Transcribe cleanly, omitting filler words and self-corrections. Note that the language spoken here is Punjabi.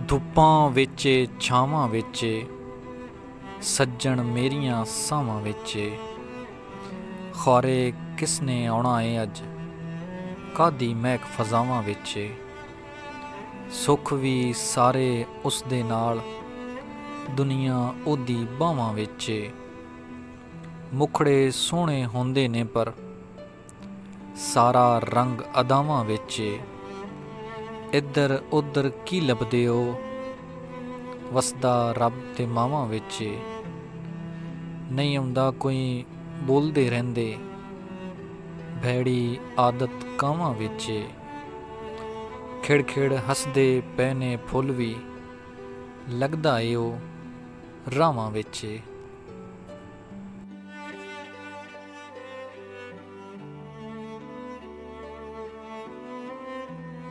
ਧੁੱਪਾਂ ਵਿੱਚ ਛਾਵਾਂ ਵਿੱਚ ਸੱਜਣ ਮੇਰੀਆਂ ਸਾਵਾਂ ਵਿੱਚ ਖੌਰੇ ਕਿਸਨੇ ਆਉਣਾ ਏ ਅੱਜ ਕਾਹਦੀ ਮਹਿਕ ਫਜ਼ਾਵਾਂ ਵਿੱਚ ਸੁੱਖ ਵੀ ਸਾਰੇ ਉਸ ਦੇ ਨਾਲ ਦੁਨੀਆ ਉਹਦੀ ਬਾਹਾਂ ਵਿੱਚ ਮੁਖੜੇ ਸੋਹਣੇ ਹੁੰਦੇ ਨੇ ਪਰ ਸਾਰਾ ਰੰਗ ਅਦਾਵਾਂ ਵਿੱਚ ਇੱਧਰ ਉੱਧਰ ਕੀ ਲੱਭਦੇ ਹੋ ਵਸਦਾ ਰੱਬ ਤੇ ਮਾਵਾਂ ਵਿੱਚ ਨਹੀਂ ਆਉਂਦਾ ਕੋਈ ਬੋਲਦੇ ਰਹਿੰਦੇ ਭੈੜੀ ਆਦਤ ਕਾਵਾਂ ਵਿੱਚ ਖਿੜ ਖਿੜ ਹੱਸਦੇ ਪਏ ਨੇ ਫੁੱਲ ਵੀ ਲੱਗਦਾ ਏ ਉਹ ਰਾਵਾਂ ਵਿੱਚ।